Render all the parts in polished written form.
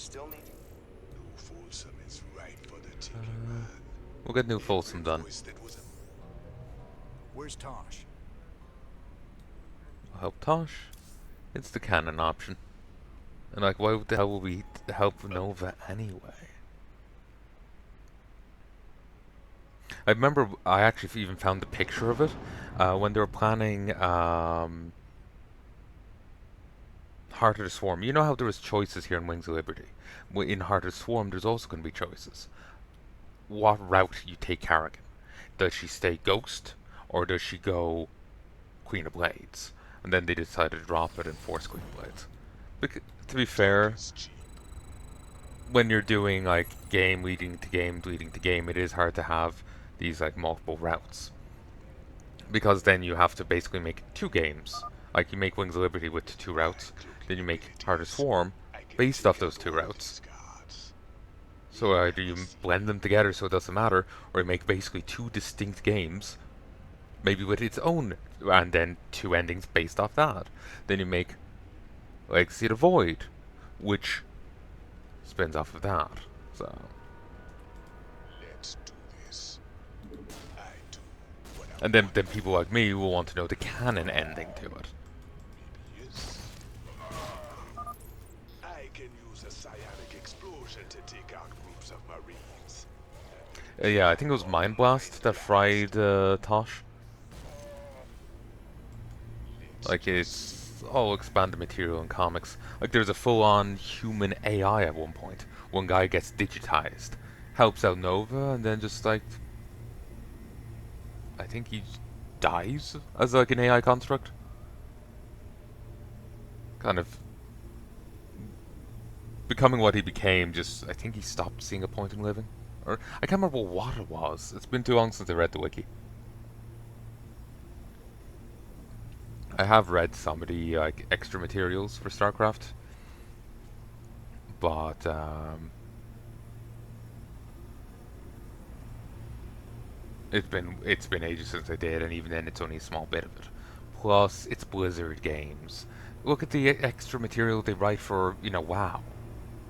still need... New Folsom is right for the taking, man. We'll get New Folsom done. Where's Tosh? I'll help Tosh. It's the canon option. And like, why the hell would we help Nova anyway? I remember I actually even found the picture of it when they were planning Heart of the Swarm. You know how there was choices here in Wings of Liberty? In Heart of the Swarm, there's also going to be choices. What route you take Carrigan? Does she stay Ghost, or does she go Queen of Blades? And then they decided to drop it and force Queen of Blades. To be fair, when you're doing like game leading to game leading to game, it is hard to have these like multiple routes. Because then you have to basically make 2 games. Like you make Wings of Liberty with 2 routes, then you make Heart of Swarm based off those 2 routes. So either you blend them together so it doesn't matter, or you make basically 2 distinct games, maybe with its own, and then 2 endings based off that. Then you make Legacy of the Void, which spins off of that. So Let's do this. I do what I and then people like me will want to know the canon ending to it. Yes. I can use a psionic explosion to take out groups of Marines. Yeah, I think it was Mind Blast that fried Tosh. Like, it's all expanded material in comics. Like, there's a full-on human AI at one point. One guy gets digitized, helps out Nova, and then just, like... I think he dies as, like, an AI construct. Kind of... becoming what he became, just... I think he stopped seeing a point in living. Or, I can't remember what it was. It's been too long since I read the wiki. I have read some of the like extra materials for StarCraft, but it's been ages since I did, and even then it's only a small bit of it. Plus, it's Blizzard games. Look at the extra material they write for, you know, WoW.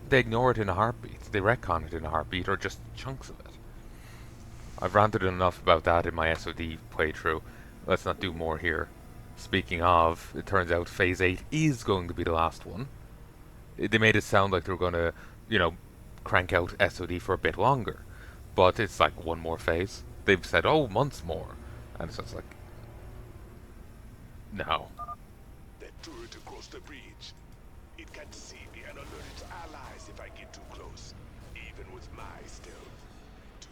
They ignore it in a heartbeat. They retcon it in a heartbeat, or just chunks of it. I've ranted enough about that in my SOD playthrough. Let's not do more here. Speaking of, it turns out Phase 8 is going to be the last one. They made it sound like they were going to, you know, crank out SOD for a bit longer. But it's like one more phase. They've said, oh, months more. And so it's like, no. That turret across the bridge. It can see me and alert its allies if I get too close. Even with my stealth. Do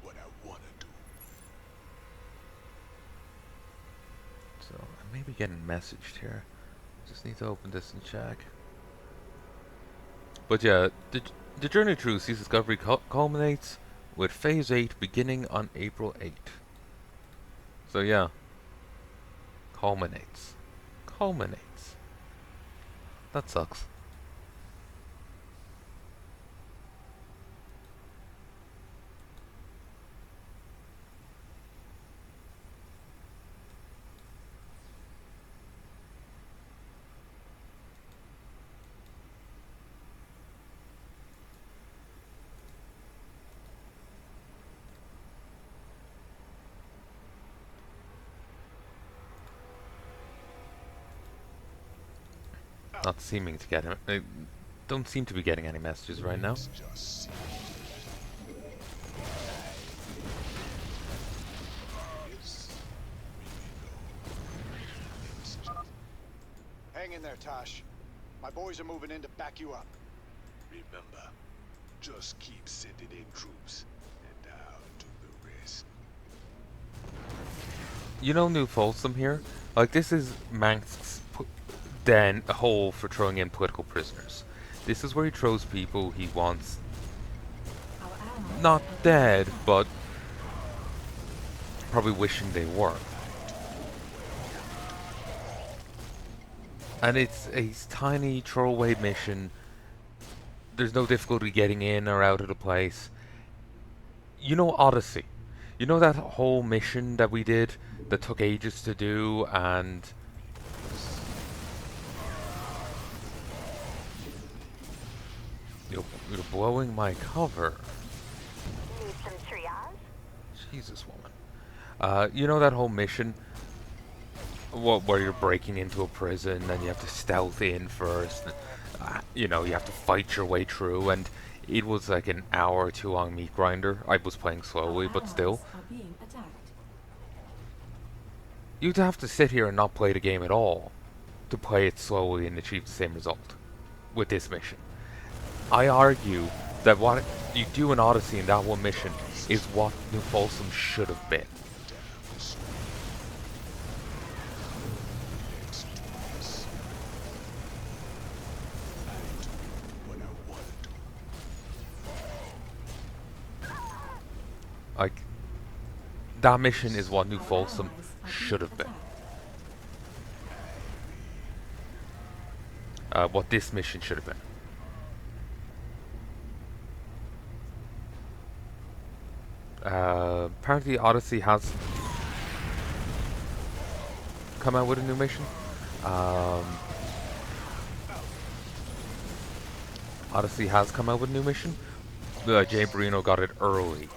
what I wanna do. So, I may be getting messaged here. Just need to open this and check. But yeah, the journey through Sea's Discovery culminates with Phase 8 beginning on April 8th. So yeah. Culminates. Culminates. That sucks. Not seeming to get him. I don't seem to be getting any messages right now. Just Hang in there, Tosh. My boys are moving in to back you up. remember, just keep sending in troops, and I'll do the rest. You know New Folsom here? Like, this is Manx's then a hole for throwing in political prisoners. This is where he throws people he wants not dead, but probably wishing they were. And it's a tiny throwaway mission. There's no difficulty getting in or out of the place. You know Odyssey. You know that whole mission that we did that took ages to do, and you know, You're blowing my cover. Need some triage? Jesus, woman. You know that whole mission where you're breaking into a prison and you have to stealth in first? You know, you have to fight your way through, and it was like an hour or two long meat grinder. I was playing slowly, but still. Are being attacked. You'd have to sit here and not play the game at all to play it slowly and achieve the same result with this mission. I argue that what you do in Odyssey in that one mission is what New Folsom should have been. Like, that mission is what New Folsom should have been. What this mission should have been. Apparently Odyssey has come out with a new mission. Odyssey has come out with a new mission. Jailbreak got it early,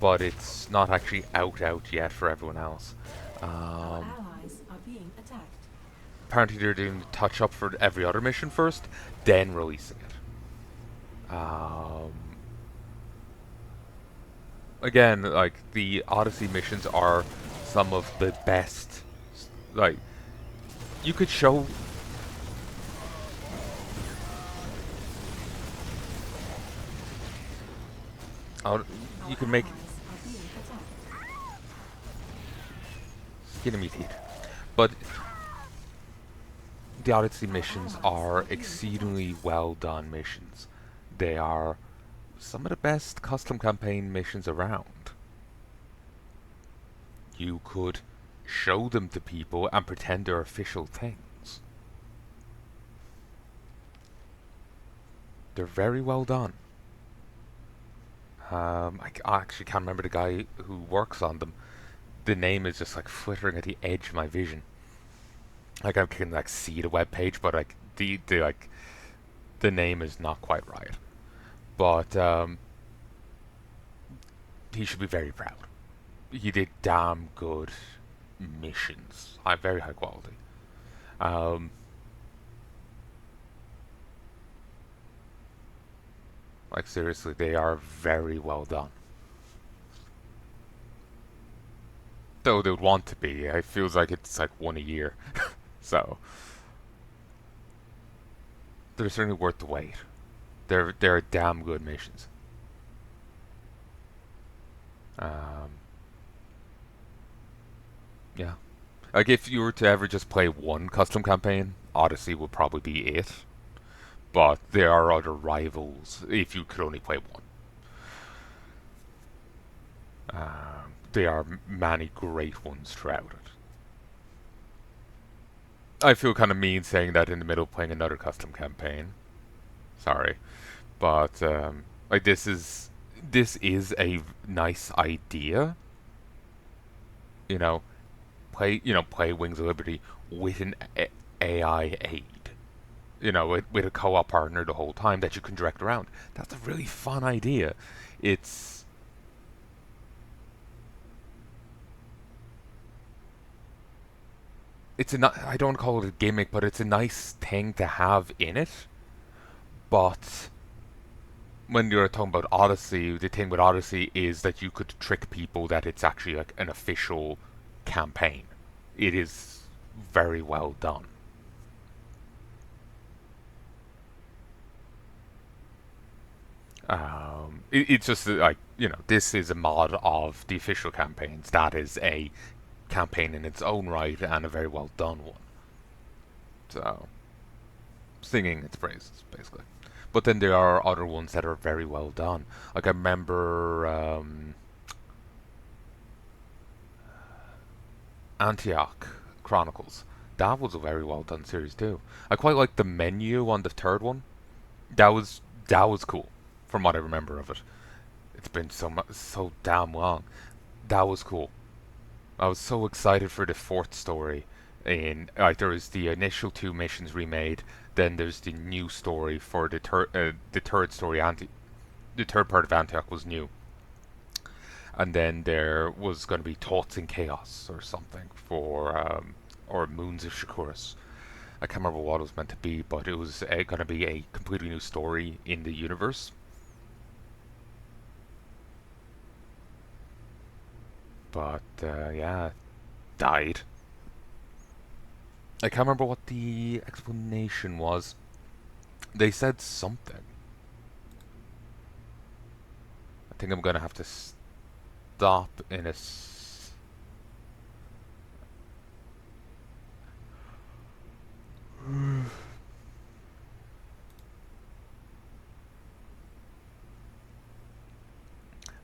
but it's not actually out yet for everyone else. Our allies are being attacked. Apparently they're doing the touch-up for every other mission first, then releasing it. Again, like, the Odyssey missions are some of the best. Like, you could show... you can make... Skin me teeth. But the Odyssey missions are exceedingly well done missions. They are some of the best custom campaign missions around. You could show them to people and pretend they're official things. They're very well done. I actually can't remember the guy who works on them. The name is just like flittering at the edge of my vision. Like, I can like see the web page, but like the name is not quite right. But he should be very proud. He did damn good missions. Very high quality. Like, seriously, they are very well done. Though they would want to be. It feels like it's like one a year. So they're certainly worth the wait. They're damn good missions. Yeah. Like, if you were to ever just play one custom campaign, Odyssey would probably be it. But there are other rivals if you could only play one. There are many great ones throughout it. I feel kind of mean saying that in the middle of playing another custom campaign. Sorry. But, like, this is a nice idea. You know, play Wings of Liberty with an AI aid. You know, with a co-op partner the whole time that you can direct around. That's a really fun idea. It's I don't call it a gimmick, but it's a nice thing to have in it. But when you're talking about Odyssey, the thing with Odyssey is that you could trick people that it's actually like an official campaign. It is very well done. It's just like, you know, this is a mod of the official campaigns. That is a campaign in its own right and a very well done one. So, singing its praises, basically. But then there are other ones that are very well done. Like, I remember Antioch Chronicles. That was a very well done series too. I quite like the menu on the third one. That was cool, from what I remember of it. It's been so damn long. That was cool. I was so excited for the fourth story In like there is the initial two missions remade, then there's the new story for the third story. The third part of Antioch was new, and then there was going to be Thoughts in Chaos or something for or Moons of Shakuras. I can't remember what it was meant to be, but it was going to be a completely new story in the universe. But yeah, died. I can't remember what the explanation was. They said something. I think I'm gonna have to stop in a.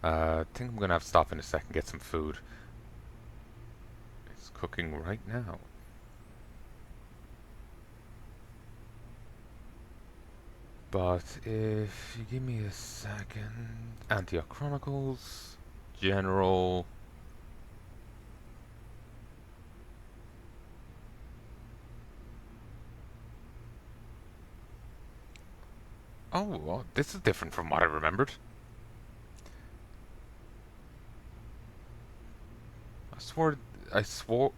I think I'm gonna have to stop in a second, get some food. It's cooking right now. But if you give me a second, Antioch Chronicles, General. Oh, well, this is different from what I remembered. I swore, I swore.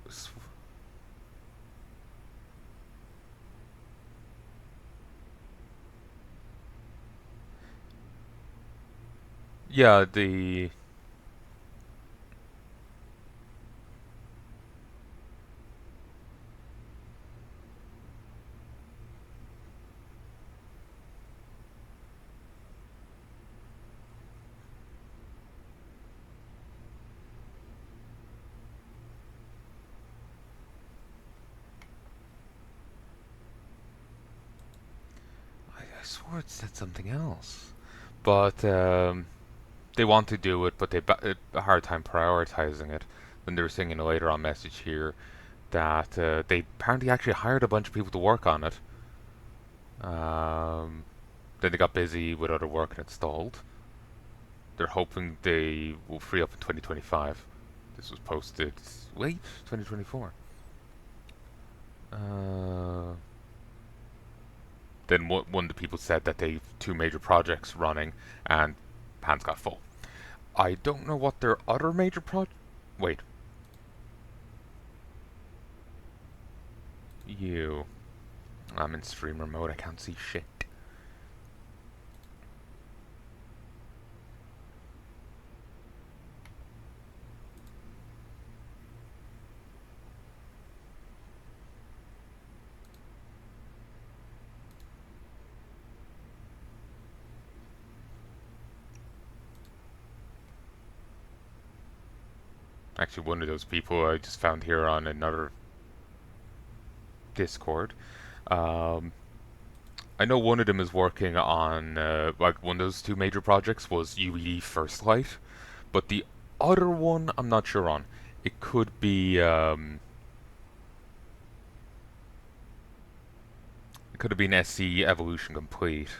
Yeah, the. I swore it said something else. But, they want to do it, but they a hard time prioritizing it. Then they were saying in a later on message here that they apparently actually hired a bunch of people to work on it. Then they got busy with other work and it stalled. They're hoping they will free up in 2025. This was posted late 2024. Then one of the people said that they've two major projects running and hands got full. I don't know what their other major project. Wait. You. I'm in streamer mode. I can't see shit. Actually, one of those people I just found here on another Discord. I know one of them is working on like one of those two major projects was UED First Light, but the other one I'm not sure on. It could be it could have been SC Evolution Complete.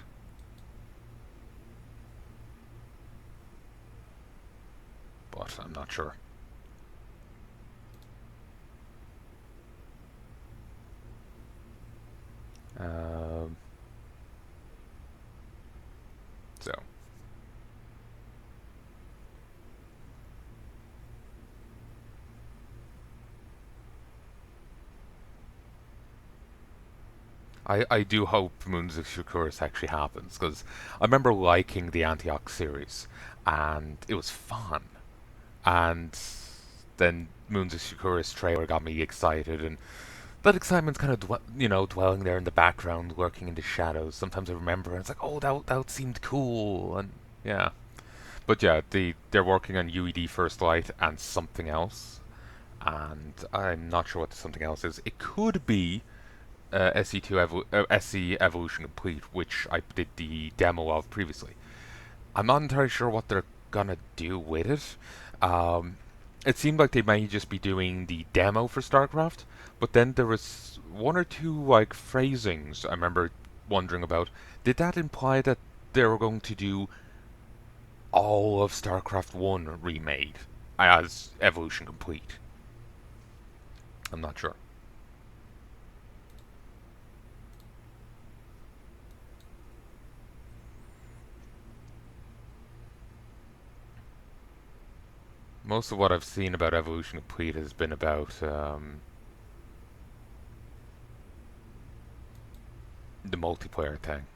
But I'm not sure. So. I do hope Moons of Shakuras actually happens, because I remember liking the Antioch series, and it was fun. And then Moons of Shakuras trailer got me excited, and that excitement's kind of dwelling there in the background, lurking in the shadows. Sometimes I remember, and it's like, oh, that seemed cool, and yeah. But yeah, they're working on UED First Light and something else, and I'm not sure what the something else is. It could be SC Evolution Complete, which I did the demo of previously. I'm not entirely sure what they're gonna do with it. It seemed like they may just be doing the demo for StarCraft, but then there was one or two like phrasings I remember wondering about. Did that imply that they were going to do all of StarCraft 1 remade as Evolution Complete? I'm not sure. Most of what I've seen about Evolution Complete has been about the multiplayer thing.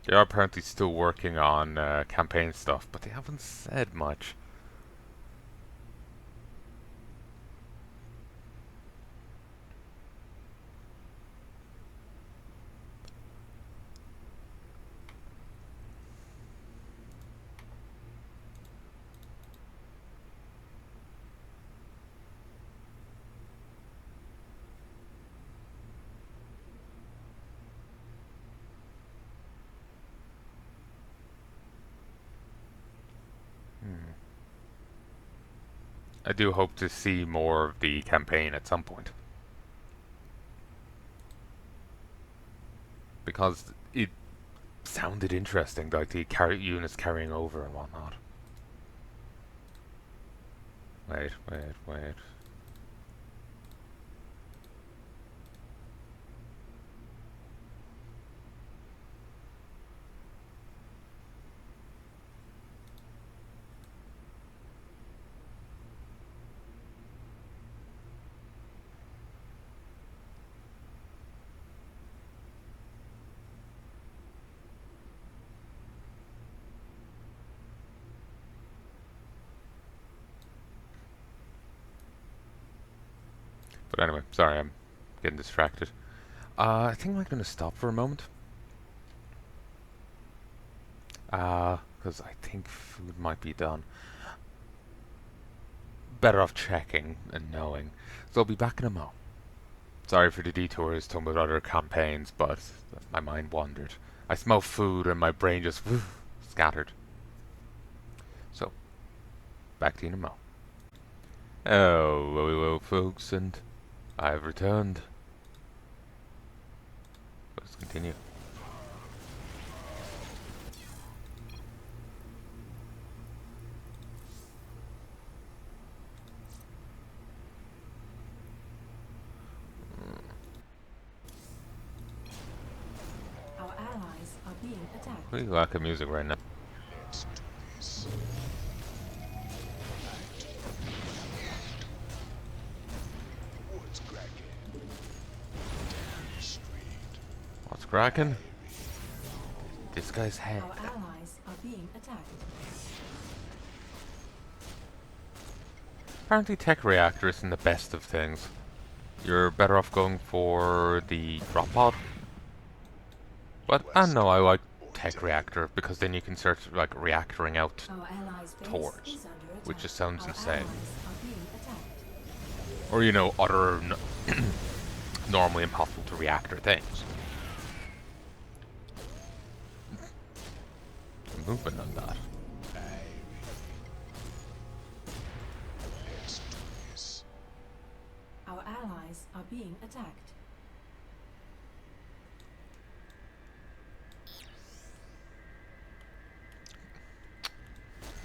They are apparently still working on campaign stuff, but they haven't said much. I do hope to see more of the campaign at some point. Because it sounded interesting, like the units carrying over and whatnot. Wait. But anyway, sorry, I'm getting distracted. I think I'm going to stop for a moment. Because I think food might be done. Better off checking and knowing. So I'll be back in a mo. Sorry for the detours talking about other campaigns, but my mind wandered. I smell food and my brain just scattered. So, back to you in a mo. Hello, folks, and I've returned. Let's continue. Our allies are being attacked. We lack of music right now. Let's do this. What's cracking? Damn street. What's cracking? This guy's head. Our allies are being attacked. Apparently tech reactor isn't the best of things. You're better off going for the drop pod. But I don't know, I like tech reactor because then you can start like reactoring out Our allies' base Tours, is under attack. which just sounds Our insane. allies are being attacked. Or you know, other normally impossible to reactor things. Movement on that. Let's do this. Our allies are being attacked.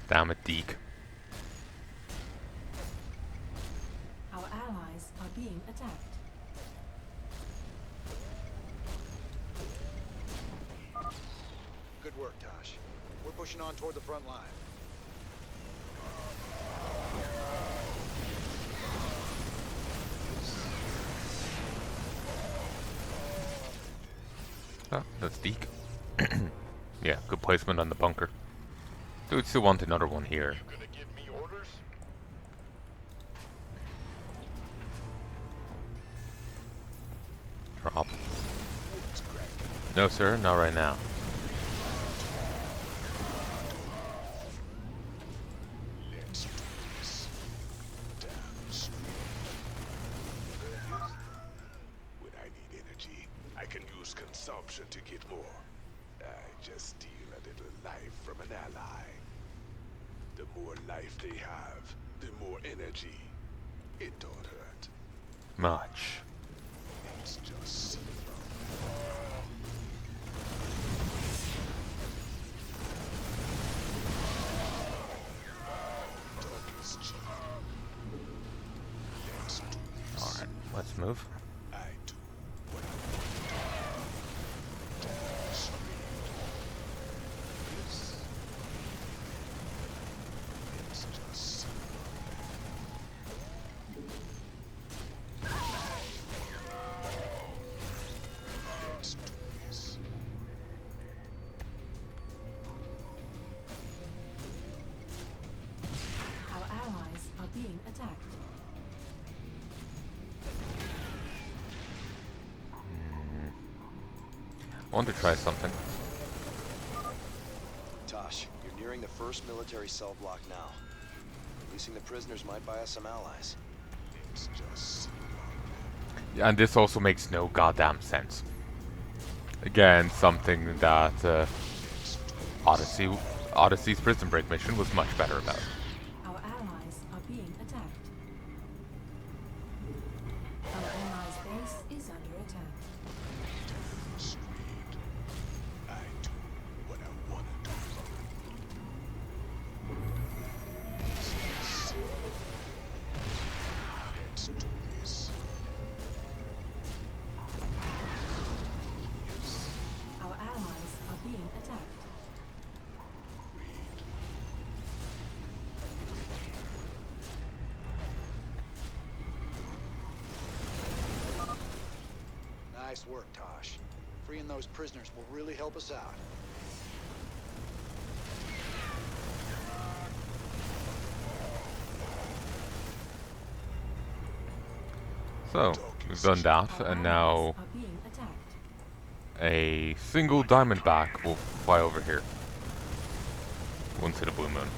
Damn it, Deke. Our allies are being attacked. Good work, Tosh. We're pushing on toward the front line. Oh, that's Deke. Yeah, good placement on the bunker. Dude, still want another one here. Gonna give me orders? Drop. What's cracking? No, sir, not right now. Let's do this. Damn street. When I need energy, I can use consumption to get more. I just steal a little life from an ally. The more life they have, the more energy. It don't hurt. Much. It's just Nice move. I do what I want to do. Damn straight. Yes. It's just simple. Let's do this. Our allies are being attacked. I want to try something. Tosh, you're nearing the first military cell block now. Releasing the prisoners might buy us some allies. It's just And this also makes no goddamn sense. Again, something that Odyssey's prison break mission was much better about. Our allies are being attacked. Our allies' base is under attack. straight. I do what I want to do. It's just simple. Let's do this. Yes. Our allies are being attacked. Nice work, Tosh. Freeing those prisoners will really help us out. So, we've done that, Our and allies now are being attacked. a single diamondback will fly over here. Once in a blue moon.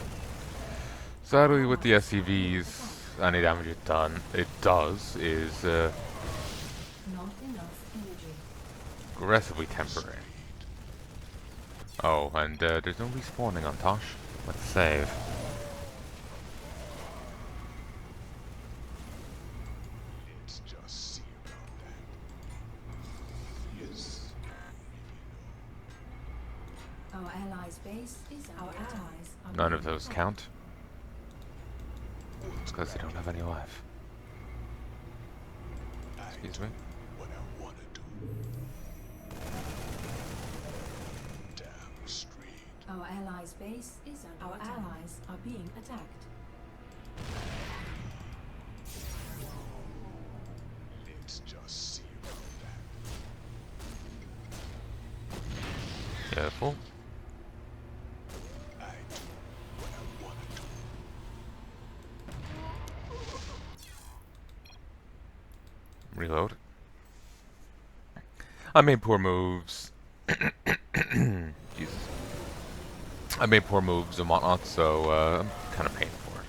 Sadly, with the SCVs, any damage it does is Not enough energy. aggressively temporary. Oh, and there's no respawning on Tosh. Let's save. Let's just see about that. Yes. Our allies' base is our allies are None being of those attacked. count. It's because they don't have any life. Excuse me. What I want to do. Damn straight. Our allies' base is under attack. Our allies are being attacked. Let's just see about that. Careful. I do what I want to do. Reload. I made poor moves. Jesus. I made poor moves and whatnot, so I'm kind of paying for it.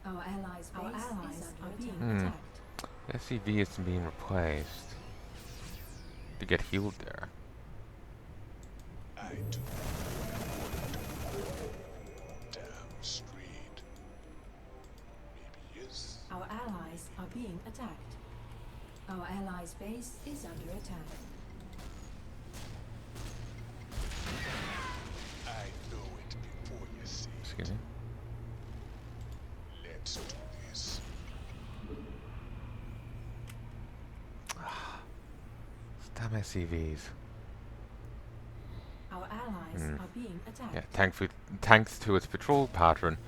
Our allies' base are being Hmm. attacked. SCV is being replaced to get healed there. I do what I want to do. Damn straight. Maybe yes. Our allies are being attacked. Our allies' base is under attack. I know it before you see it. Excuse me. Let's do this. Damn SCVs. Our allies are being attacked. Yeah, thanks to its patrol pattern,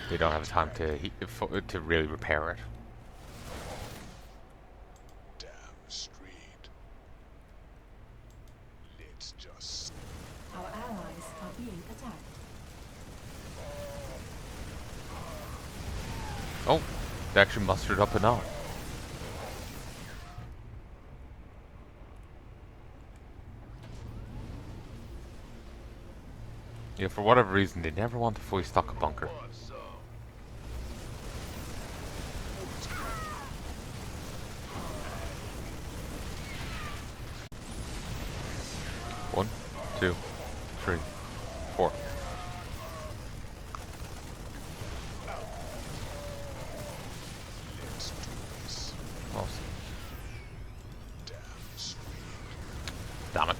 they don't have time to really repair it. Damn straight. Let's just. Our allies are being attacked. Oh, they actually mustered up enough. Yeah, for whatever reason, they never want to fully stock a bunker. One, two, three, four. Let's do this. Awesome. Damn straight. Damn it.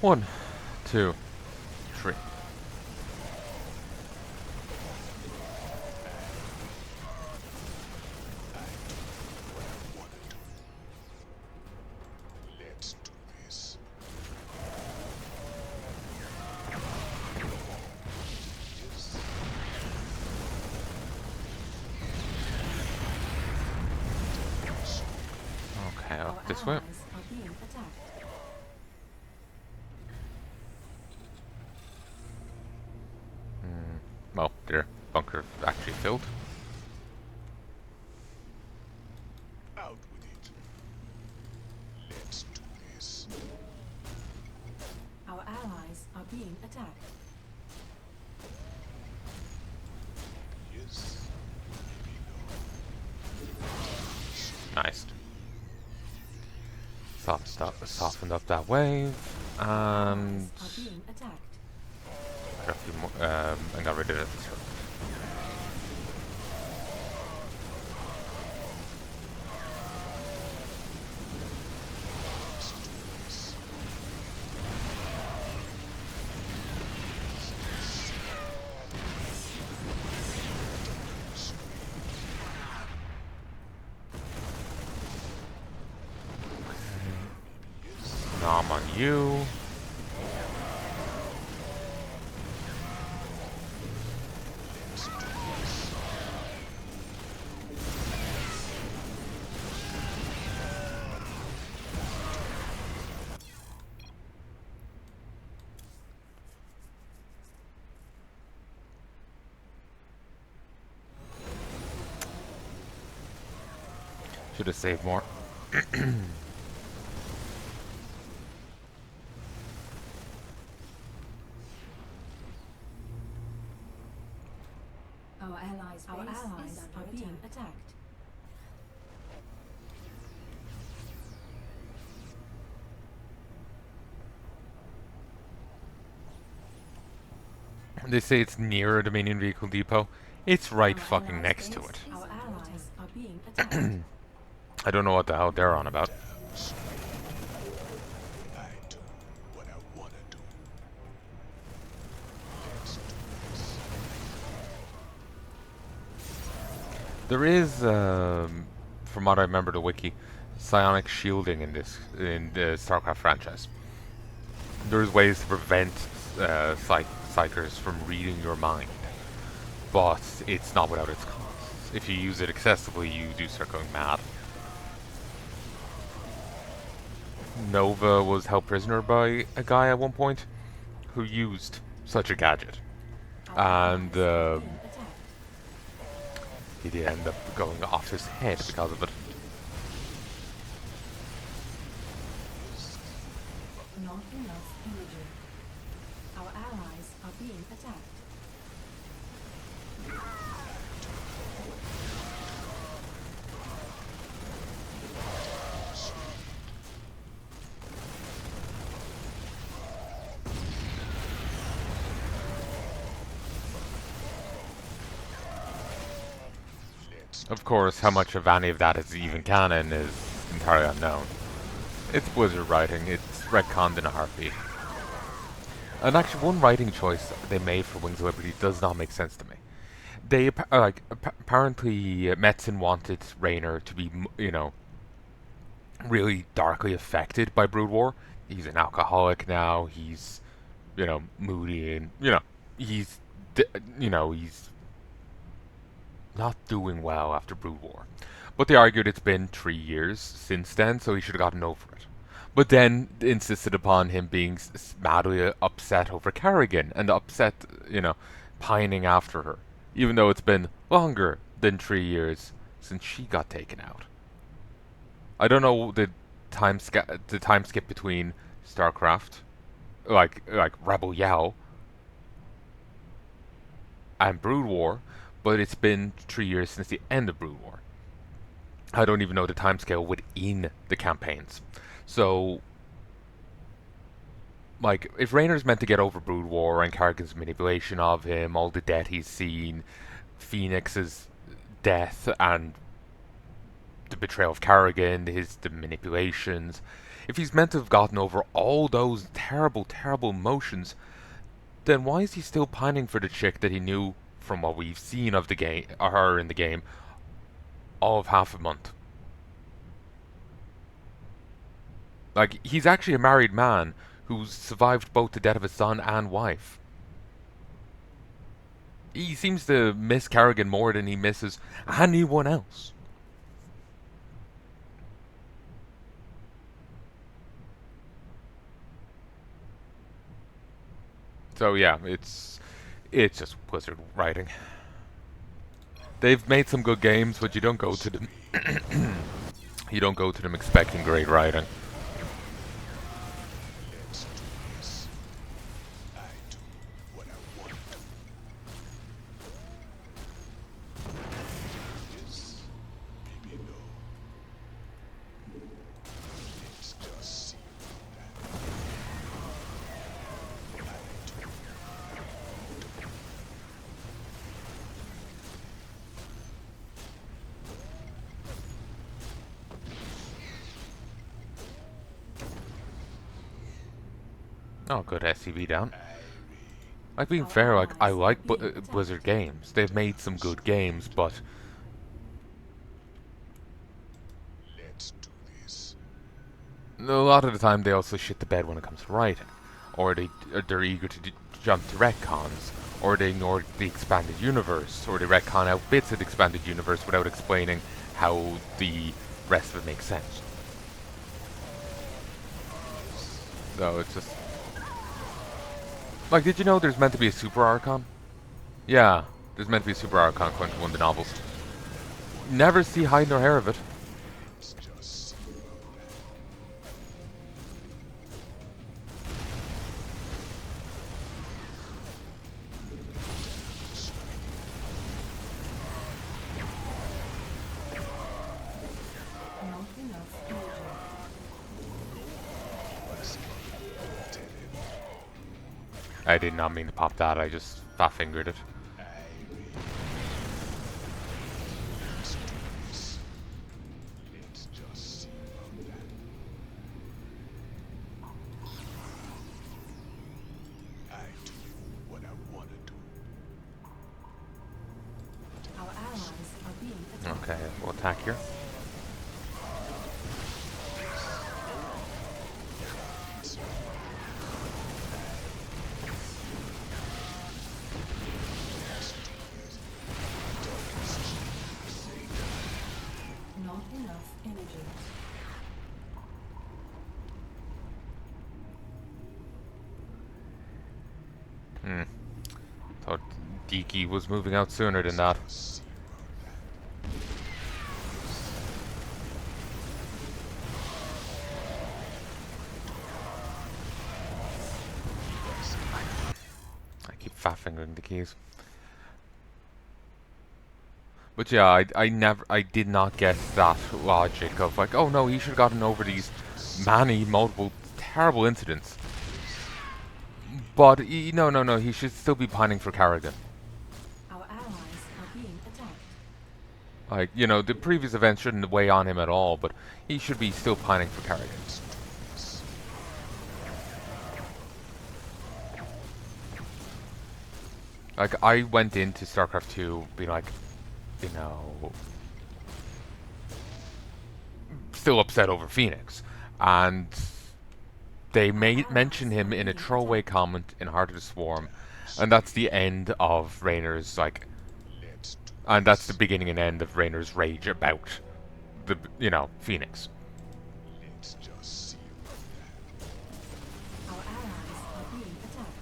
1, 2, 3. Let's do this. Okay, Our up this way. allies are being attacked. Well, their bunker actually filled. Out with it. Let's do this. Our allies are being attacked. Yes. Nice. Softened up that wave, and Allies are being attacked. got a few more, and got rid of it. Now I'm on you. Should have saved more. Our allies are being attacked. They say it's near a Dominion vehicle depot. It's right Our fucking allies' next to base it. Our allies are being attacked. I don't know what the hell they're on about. I do what I wanna do. Let's do this. There is, from what I remember the wiki, psionic shielding in the StarCraft franchise. There's ways to prevent psychers from reading your mind, but it's not without its costs. If you use it excessively, you do start going mad. Nova was held prisoner by a guy at one point who used such a gadget, and he did end up going off his head because of it. Not enough energy. Our allies are being attacked. Of course, how much of any of that is even canon is entirely unknown. It's Blizzard writing, it's retconned in a heartbeat. And actually, one writing choice they made for Wings of Liberty does not make sense to me. They apparently Metzen wanted Raynor to be, really darkly affected by Brood War. He's an alcoholic now. He's, moody and he's, he's not doing well after Brood War. But they argued it's been 3 years since then, so he should have gotten over it. But then insisted upon him being madly upset over Kerrigan and upset, pining after her, even though it's been longer than 3 years since she got taken out. I don't know the time skip between StarCraft, like Rebel Yell, and Brood War, but it's been 3 years since the end of Brood War. I don't even know the timescale within the campaigns. So, if Raynor's meant to get over Brood War and Kerrigan's manipulation of him, all the death he's seen, Phoenix's death, and the betrayal of Carrigan, the manipulations. If he's meant to have gotten over all those terrible, terrible emotions, then why is he still pining for the chick that he knew from what we've seen of the game, or her in the game, all of half a month? Like, he's actually a married man who's survived both the death of his son and wife. He seems to miss Carrigan more than he misses anyone else. So yeah, it's just Blizzard writing. They've made some good games, but you don't go to them you don't go to them expecting great writing. Let's do this. I do what I want to. Yes, maybe no. Let's just see about that. I do. Oh, good SCV down. Like, being fair, like, I like Blizzard games. They've made some good games, but Let's do this. a lot of the time they also shit the bed when it comes to writing. Or they're eager to jump to retcons. Or they ignore the expanded universe. Or they retcon out bits of the expanded universe without explaining how the rest of it makes sense. So it's just... Like, did you know there's meant to be a Super Archon? Yeah, there's meant to be a Super Archon according to one of the novels. Never see hide nor hair of it. Let's just see about that. Not enough energy. I did not mean to pop that, I just fat-fingered it. Let's do this. Let's just see about that. I do what I want to do. Our allies are being attacked. Okay, we'll attack here. Not enough energy. Thought Deaky was moving out sooner than that. I keep fat-fingering the keys. But yeah, I did not get that logic of like, oh no, he should have gotten over these multiple terrible incidents. But no, he should still be pining for Carrigan. Our allies are being attacked. Like, you know, the previous events shouldn't weigh on him at all, but he should be still pining for Carrigan. Like, I went into StarCraft 2 being like, you know, still upset over Phoenix. And they mention him in a throwaway comment in Heart of the Swarm, and that's the end of Raynor's, like, and that's the beginning and end of Raynor's rage about the, you know, Phoenix. Let's just see about that. Our allies are being attacked.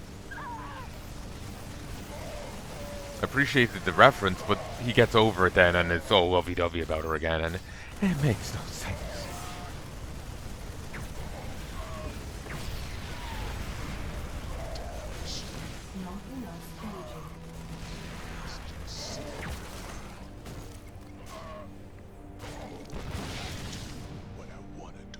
I appreciated the reference, but he gets over it then, and it's all lovey-dovey about her again, and it makes no sense. Not enough energy. What I want to do.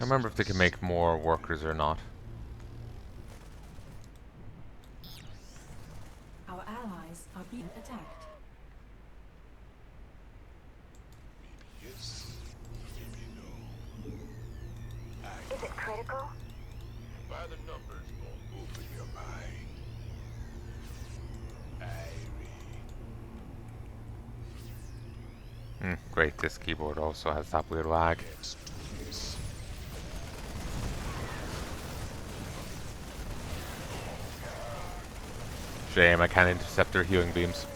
can't remember if they can make more workers or not. Our allies are being attacked. Maybe yes, maybe no. Is it critical? By the numbers, won't open your mind. Great, this keyboard also has that weird lag. Let's do this. Shame I can't intercept their healing beams.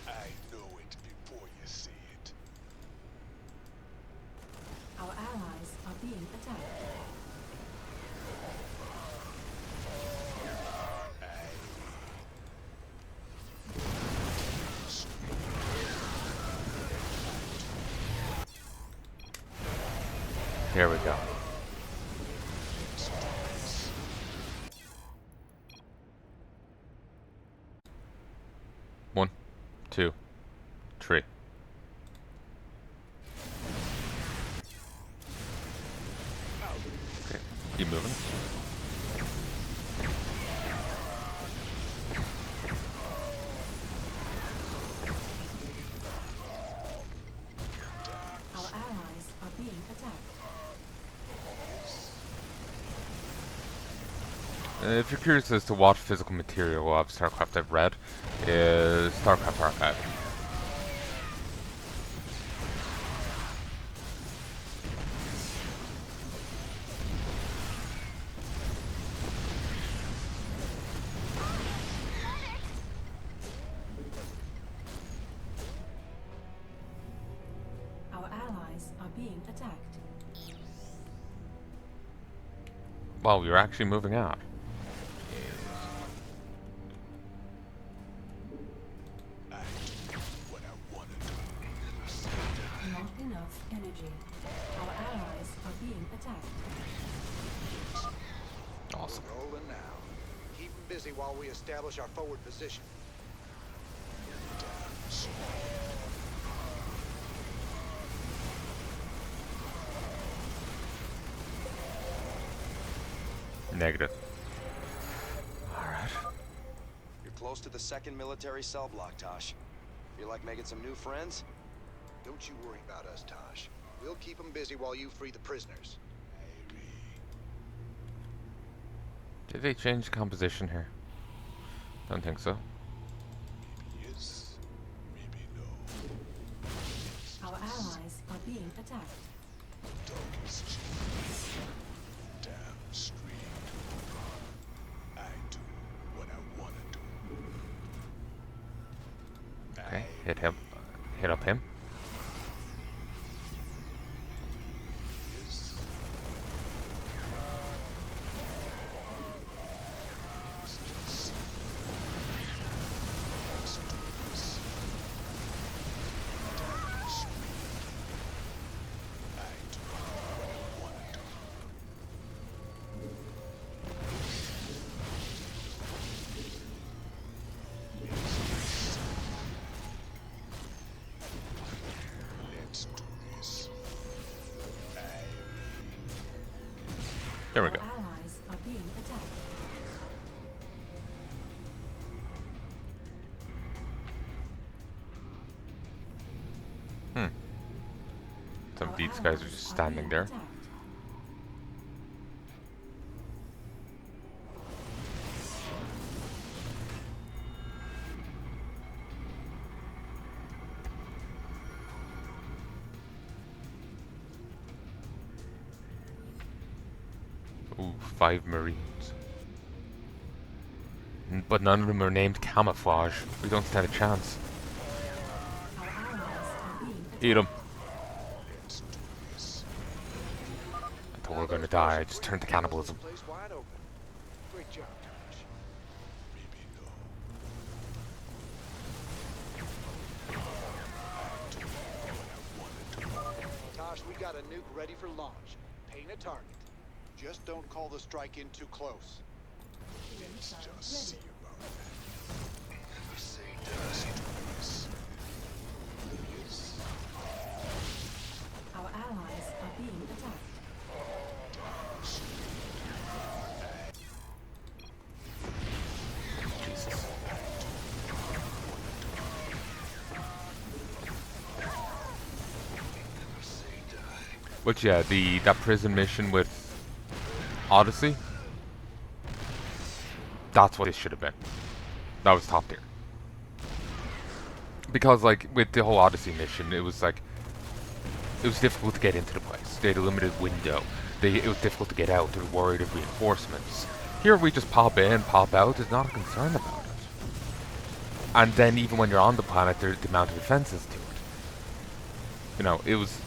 I know it before you see it. Our allies are being attacked. Here we go. One, two, three. Okay, keep moving. Our allies are being attacked. If you're curious as to what physical material of StarCraft I've read, is StarCraft Archive. Our allies are being attacked. Wow, you're actually moving out. I do what I want to do. Not enough energy. Our allies are being attacked. Awesome. Rolling now. Keep them busy while we establish our forward position. Negative. Alright. You're close to the second military cell block, Tosh. Feel like making some new friends? Don't you worry about us, Tosh. We'll keep them busy while you free the prisoners. Did they change composition here? Don't think so. Yes, maybe no. Our allies are being attacked. Dog is cheap. Damn straight. I do what I want to do. Okay, hit him. Hit up him. Yes. Let's do this. Damn straight. I do what I want to do. Let's do this. There we Our go. allies are being attacked. Some Our of these guys are allies just standing being there. attacked. Ooh, 5 Marines. But none of them are named Camouflage. We don't stand a chance. Our allies are being attacked. Eat them. Let's do this. I thought we were gonna die. I just turned to cannibalism. Place wide open. Great job, Tosh. Maybe no. Tosh, we got a nuke ready for launch. Paint a target. Just don't call the strike in too close. Let's just see about that. Our allies are being attacked. Jesus. But yeah, that prison mission with Odyssey, that's what this should have been. That was top tier. Because like with the whole Odyssey mission, it was difficult to get into the place. They had a limited window. It was difficult to get out. They were worried of reinforcements. Here we just pop in, pop out. There's not a concern about it. And then even when you're on the planet, there's the amount of defenses to it. You know, it was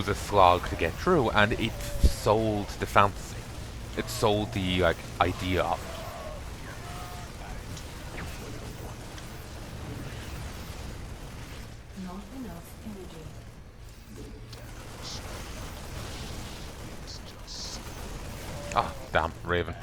a slog to get through, and it sold the fantasy. It sold the like idea of it. Not enough energy. Ah, damn, Raven.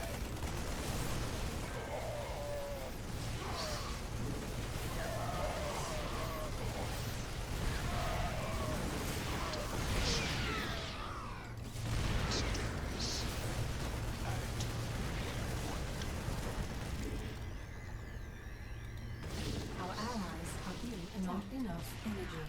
Our allies are being not enough energy.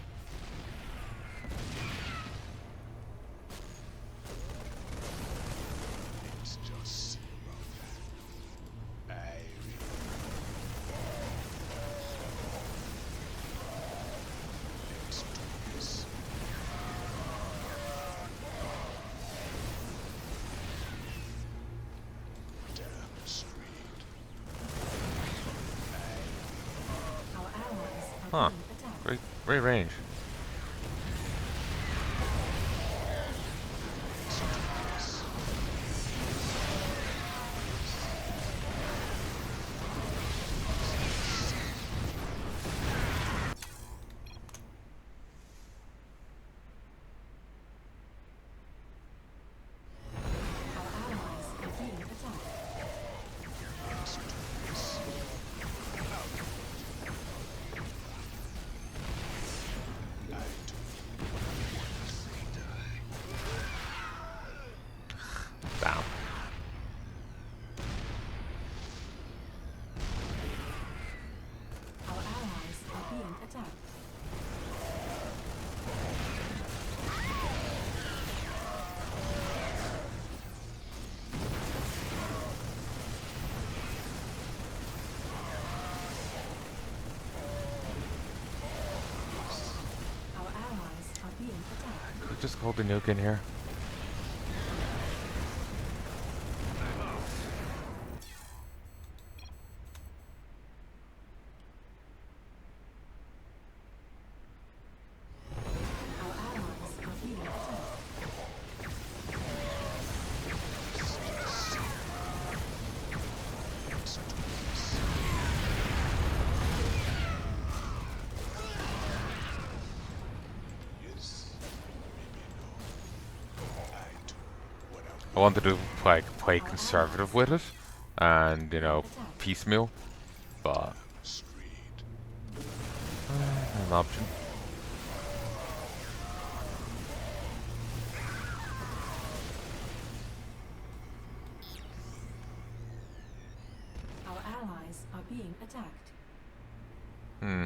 Our allies are Huh. being attacked. Great range. Our allies are being attacked. Damn. Our allies are being attacked. Our allies are being attacked. Could just hold the nuke in here. Our allies are being attacked. I wanted to like play conservative with it, and you know, piecemeal, but an option. Our allies are being attacked. Hmm.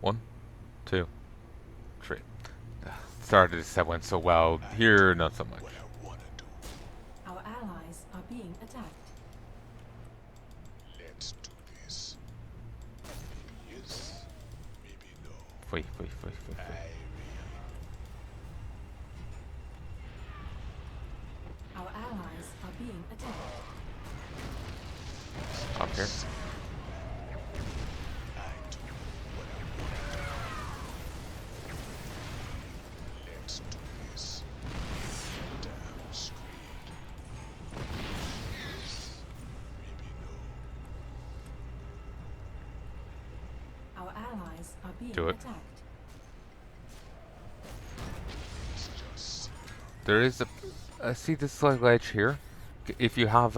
One, two, three. Started this set went so well. Here, not so much. Our allies are being attacked. Let's do this. Yes, maybe no. Wait. Our allies are being attacked. Up here. Let's do this. Damn screed. Maybe no. Our allies are being Do it. attacked. There is a see this slight ledge here. If you have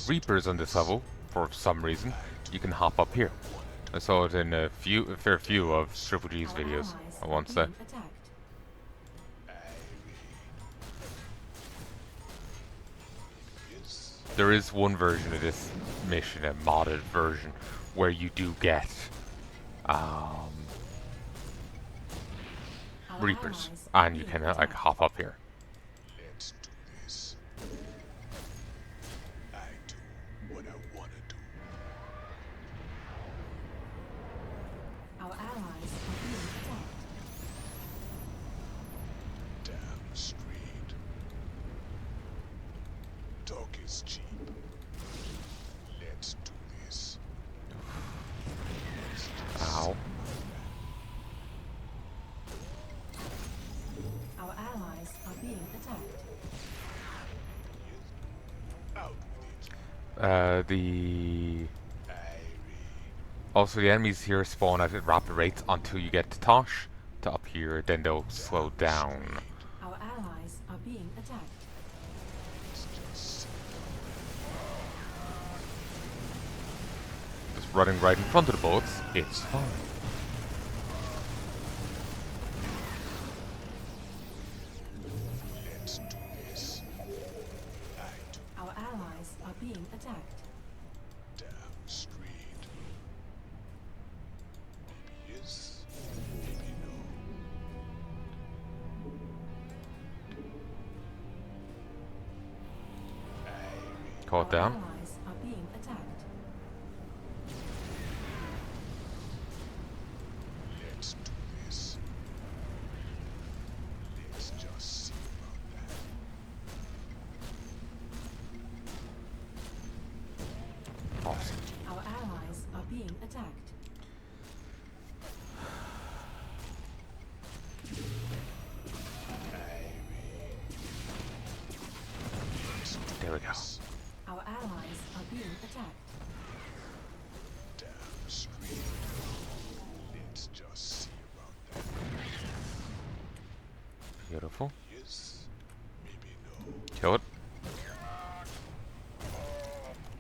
Reapers on this level, for some reason, you can hop up here. I saw it in a fair few of Triple G's Our videos. allies I are want to say. being attacked. There is one version of this mission, a modded version, where you do get Our Reapers, allies are and you being can like attacked. hop up here. Let's do this. I do what I wanna do. Our allies are being attacked. Damn straight. Talk is cheap. Let's do this. Ow. Our allies are being attacked. Out with it. The Irie. also the enemies here spawn at rapid rates until you get to Tosh. To up here, then they'll slow down. Our allies are being attacked. Just running right in front of the bullets, it's fine. Let's do this. I do Our allies are being attacked. damn straight. Maybe yes, maybe no. Call it Our down. allies are being attacked. Let's do this. Let's just see about that. Awesome. Our allies are being attacked. There we go. Our allies are being attacked. Damn straight. Let's just see about that. Beautiful. Yes, maybe no. Kill it.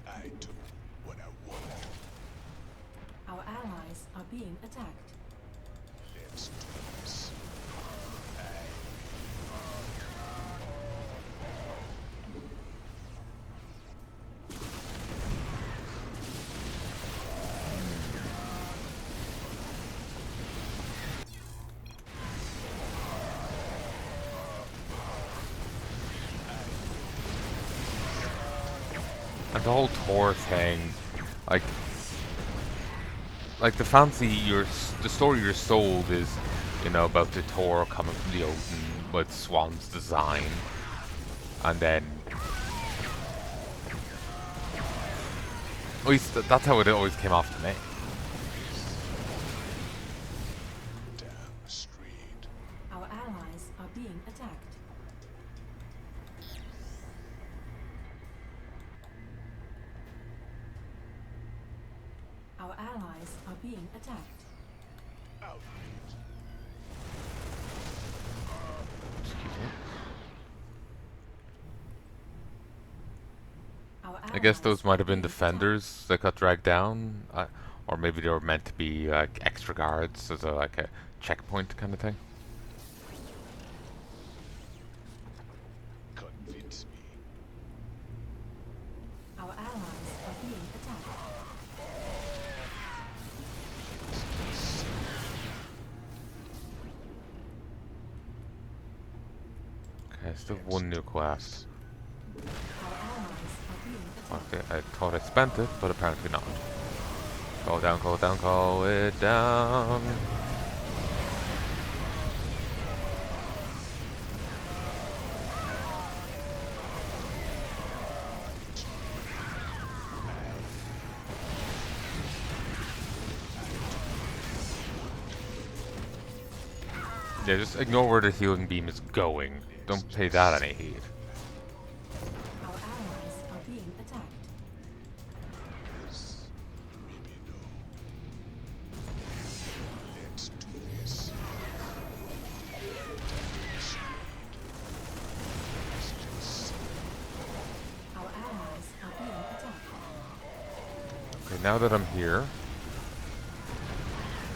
I do what I want to do. Our allies are being attacked. Let's do this. And the whole Tor thing, like the fancy the story you're sold is, you know, about the Tor coming from the ocean with Swan's design, and then at least that's how it always came off to me. Damn straight. Our allies are being attacked. Our allies are being attacked. Out with it. Excuse me. Our I guess allies those might have are been being attacked. defenders that got dragged down, or maybe they were meant to be like extra guards as a like a checkpoint kind of thing. Convince me. Our allies are being attacked. Okay, still one nuke left. Our allies are being attacked. Okay, I thought I spent it, but apparently not. Call it down, call it down, call it down. Yeah, just ignore where the healing beam is going. Don't pay that any heed. Our allies are being attacked. Yes, maybe no. now that I'm here,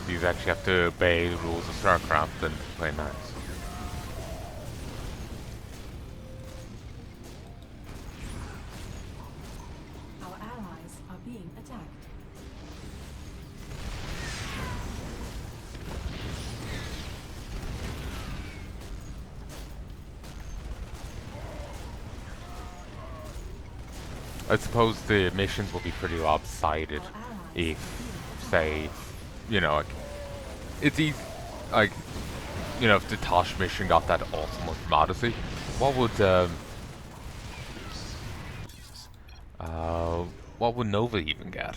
these actually have to obey the rules of StarCraft and play nice. Our allies are being attacked. I suppose the missions will be pretty lopsided Our allies if, are being say, you know, like, it's easy, like, you know, if the Tosh mission got that awesome one from Odyssey, what would, what would Nova even get?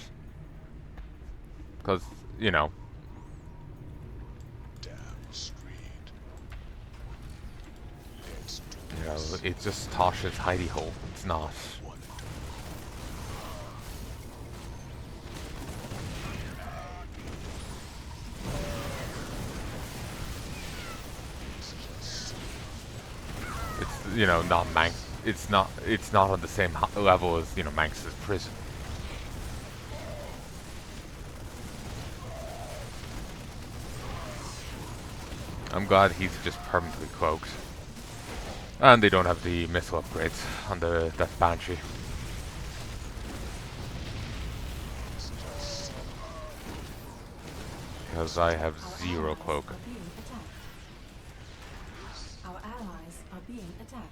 Because, you know, Damn street. Let's do you know, this. it's just Tosh's hidey hole. It's not. It's, you know, not Manx. It's not on the same level as, you know, Manx's prison. I'm glad he's just permanently cloaked. And they don't have the missile upgrades on the that Banshee. Because I have Our zero allies cloak. are being attacked. Our allies are being attacked.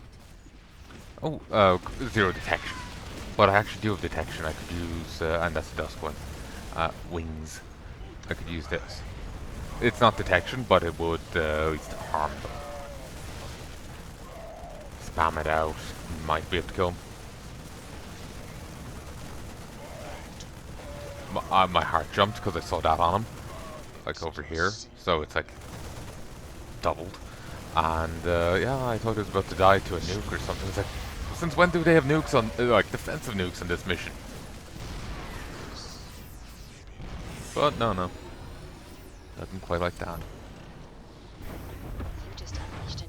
Oh, zero detection. But I actually do have detection. I could use, and that's the dusk one. Wings. I could use this. It's not detection, but it would at least harm them. Spam it out. Might be able to kill him. My heart jumped because I saw that on him. Like over here. So it's like doubled. And yeah, I thought he was about to die to a nuke or something. It's like, since when do they have nukes on, like defensive nukes on this mission? But no. Nothing quite like that. You just unleashed an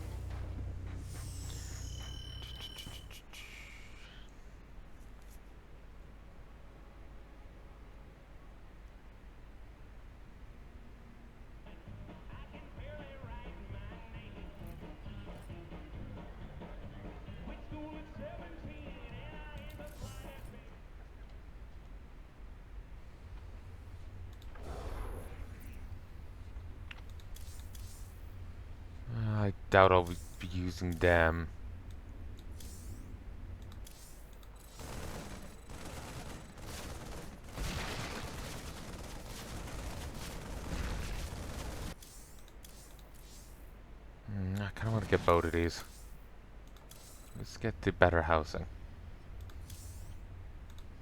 I doubt I'll be using them. I kind of want to get both of these. Let's get the better housing.